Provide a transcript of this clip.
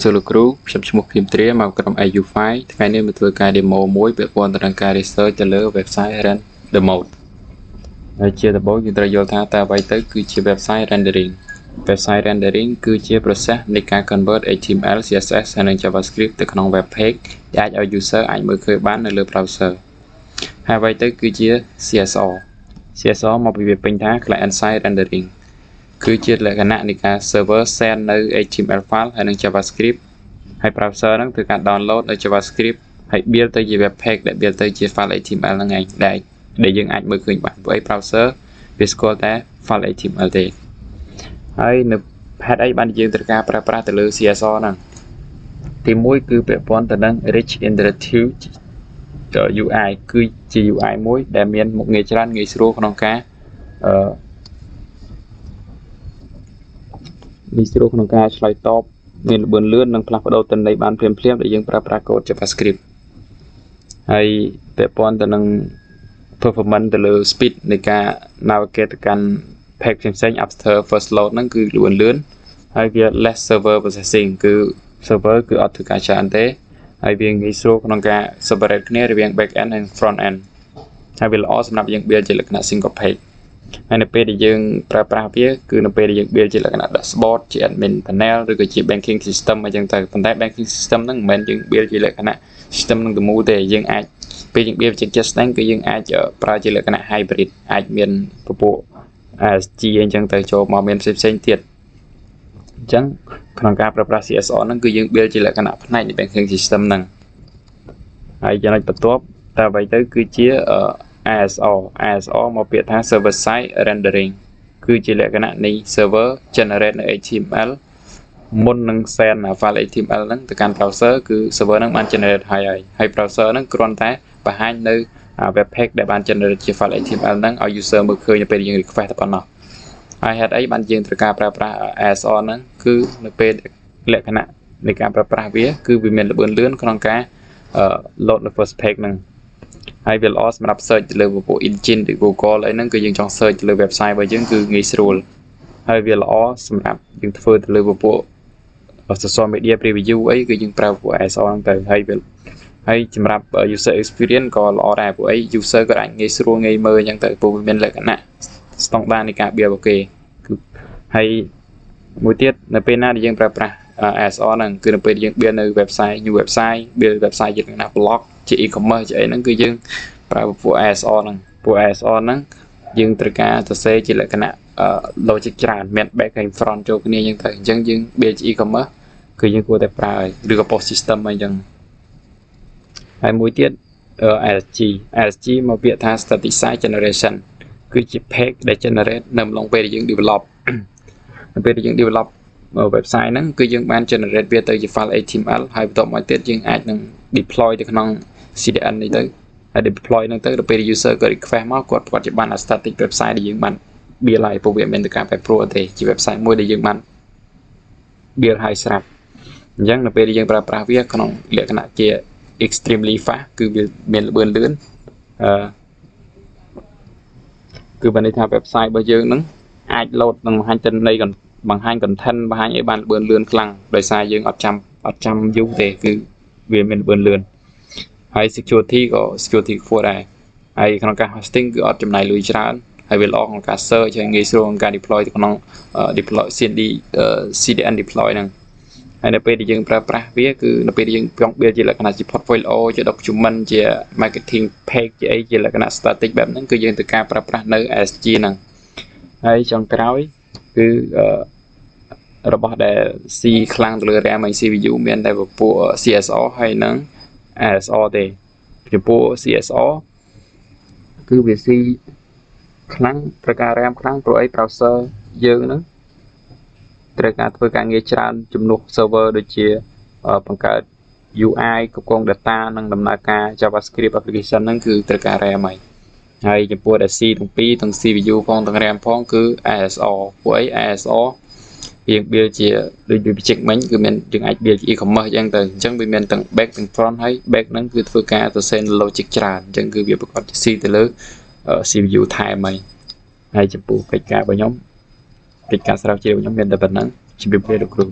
សួរលោកគ្រូខ្ញុំឈ្មោះភីមត្រាមកក្រុម AU5 ថ្ងៃនេះមកធ្វើការ demo មួយពាក់ព័ន្ធទៅនឹងការ research ទៅលើ website render mode ហើយជាដំបូងយើងត្រូវយល់ថាតើអ្វីទៅគឺជា website rendering website rendering គឺជា process នៃការ convert HTML CSS ហើយនិង JavaScript ទៅក្នុង web page ដែលអាចឲ្យ user អាចមើលឃើញបាននៅលើ browser ហើយអ្វីទៅគឺជា CSR មកពីវាពេញថា client side rendering គឺជាលក្ខណៈនៃការ server send នៅ HTML file ហើយនិង JavaScript ហើយ browser ហ្នឹងធ្វើការ download នៅ JavaScript ហើយ build ទៅជា web page ដែល build ទៅជា file HTML ហ្នឹងឯងដែលយើងអាចមើលឃើញបានព្រោះ browser វាស្គាល់តែ file HTML ទេហើយនៅហេតុអីបានយើងត្រូវការប្រើប្រាស់ទៅលើ CSR ហ្នឹងទី1គឺពាក់ព័ន្ធទៅនឹង rich interactive UI គឺជា UI មួយដែលមានមុខងារច្រើនងាយស្រួលក្នុងការឆ្លើយតបមានល្បឿនលឿននិងផ្លាស់ប្ដូរទិន្នន័យបានភ្លាមៗដែលយើងប្រើប្រាស់កូដ JavaScript ហើយពាក់ព័ន្ធទៅនឹង performance ទៅលើ speed នៃការ navigate ទៅកាន់ page ផ្សេងៗ after first load ហ្នឹងគឺល្បឿនលឿនហើយវា less server processing គឺ server គឺអត់ធ្វើការច្រើនទេហើយវាងាយស្រួលក្នុងការ separate គ្នារវាង back end និង front end ហើយវាល្អសម្រាប់យើង build ជាលក្ខណៈ single page ហើយនៅពេលដែលយើងប្រើប្រាស់វាគឺនៅពេលដែលយើង build ជាលក្ខណៈ dashboard ជា admin panel ឬក៏ជា banking system អញ្ចឹងទៅប៉ុន្តែ banking system ហ្នឹងមិនមែនយើង build ជាលក្ខណៈ system នឹងទៅមូលទេយើងអាចពេលយើង build ជា just គឺយើងអាចប្រើជាលក្ខណៈ hybrid អាចមានពពួក ASG អញ្ចឹងទៅចូលមកមានផ្សេងៗទៀតអញ្ចឹងក្នុងការប្រើប្រាស់ CSR ហ្នឹងគឺយើង build ជាលក្ខណៈផ្នែកនៃ banking system ហ្នឹងហើយចំណុចបន្ទាប់តើអ្វីទៅគឺជា ASR មកពាក្យថា server side rendering គឺជាលក្ខណៈនៃ server generate នៅ HTML មុននឹង send file HTML ហ្នឹងទៅកាន់ browser គឺ server ហ្នឹងបាន generate ហើយ browser ហ្នឹងគ្រាន់តែបង្ហាញនៅ web page ដែលបាន generate ជា file HTML ហ្នឹងឲ្យ user មើលឃើញនៅពេលយើង request តែប៉ុណ្ណោះហើយហេតុអីបានយើងត្រូវការប្រើប្រាស់ ASR ហ្នឹងគឺនៅពេលលក្ខណៈនៃការប្រើប្រាស់វាគឺវាមានល្បឿនលឿនក្នុងការ load នៅ first page ហ្នឹងហើយវាល្អសម្រាប់ search ទៅលើពពួក engine ឬ Google អីហ្នឹងគឺយើងចង់ search ទៅលើ website របស់យើងគឺងាយស្រួលហើយវាល្អសម្រាប់យើងធ្វើទៅលើពពួក social media preview អីគឺយើងប្រើពពួក ASR ហ្នឹងទៅហើយសម្រាប់ user experience ក៏ល្អដែរព្រោះអី user ក៏អាចងាយស្រួលងាយមើលអញ្ចឹងទៅព្រោះវាមានលក្ខណៈ standard នៃការ build របស់គេហើយមួយទៀតនៅពេលណាដែលយើងប្រើប្រាស់ ASR ហ្នឹងគឺនៅពេលយើង build នៅ website new website build website ជាលក្ខណៈ blog ជា e-commerce ជាអីហ្នឹងគឺយើងប្រើពពួក ASR ហ្នឹងពួក ASR ហ្នឹងយើងត្រូវការសរសេរជាលក្ខណៈ logic ច្រើនមាន back ហើយ front ចូលគ្នាអញ្ចឹងទៅអញ្ចឹងយើង build ជា e-commerce គឺយើងគួរតែប្រើឬក៏ post system អីចឹងហើយមួយទៀត ASG មកពាក្យថា static site generation គឺជា page ដែល generate នៅអំឡុងពេលដែលយើង develop នៅពេលដែលយើង develop website ហ្នឹងគឺយើងបាន generate វាទៅជា file HTML ហើយបន្ទាប់មកទៀតយើងអាចនឹង deploy ទៅក្នុង CDN នេះទៅហើយ deploy ហ្នឹងទៅដល់ពេល user គាត់ request មកគាត់ជាបាន static website ដែលយើងបាន build ហើយព្រោះវាមានតែការប្រែប្រួលទេជា website មួយដែលយើងបាន build ហើយស្រាប់អញ្ចឹងនៅពេលដែលយើងប្រើប្រាស់វាក្នុងលក្ខណៈជា extremely fast គឺវាមានល្បឿនលឿនគឺបានន័យថា website របស់យើងហ្នឹងអាច load និងបង្ហាញទិន្នន័យបង្ហាញ content បង្ហាញឲ្យបានល្បឿនលឿនខ្លាំងដោយសារយើងអត់ចាំយូរទេគឺវាមានល្បឿនលឿនហើយ security ក៏ security ខ្ពស់ដែរហើយក្នុងការ hosting គឺអត់ចំណាយលុយច្រើនហើយវាល្អក្នុងការ search ហើយងាយស្រួលក្នុងការ deploy ទៅក្នុង deploy CDN deploy ហ្នឹងហើយនៅពេលដែលយើងប្រើប្រាស់វាគឺនៅពេលដែលយើងចង់ build ជាលក្ខណៈជា portfolio ជា document ជា marketing page ជាអីជាលក្ខណៈ static បែបហ្នឹងគឺយើងត្រូវការប្រើប្រាស់នៅ ASG ហ្នឹងហើយចុងក្រោយគឺរបស់ដែល C ខ្លាំងទៅលើ RAM ហើយ CPU មានតែពពួក CSR ហើយនិង ASR ទេចំពោះ CSR គឺវា C ខ្លាំងត្រូវការ RAM ខ្លាំងព្រោះអី browser យើងហ្នឹងត្រូវការធ្វើការងារច្រើនជំនួស server ដូចជាបង្កើត UI គ្រប់គ្រង data និងដំណើរការ JavaScript application ហ្នឹងគឺត្រូវការ RAM ហើយចំពោះ C ទាំងពីរទាំង CPU ផងទាំង RAM ផងគឺ ASR ពួកអី ASR យើង build ជាដូចវាបញ្ជាក់មិញគឺមានយើងអាច build ជា e-commerce អញ្ចឹងទៅអញ្ចឹងវាមានទាំង back ទាំង front ហើយ back ហ្នឹងគឺធ្វើការសរសេរ logic ច្រើនអញ្ចឹងគឺវាប្រកបជា C ទៅលើ CPU ថែមហើយចំពោះកិច្ចការរបស់ខ្ញុំកិច្ចការស្រាវជ្រាវខ្ញុំមានតែប៉ុណ្ណឹងជម្រាបលាលោកគ្រូ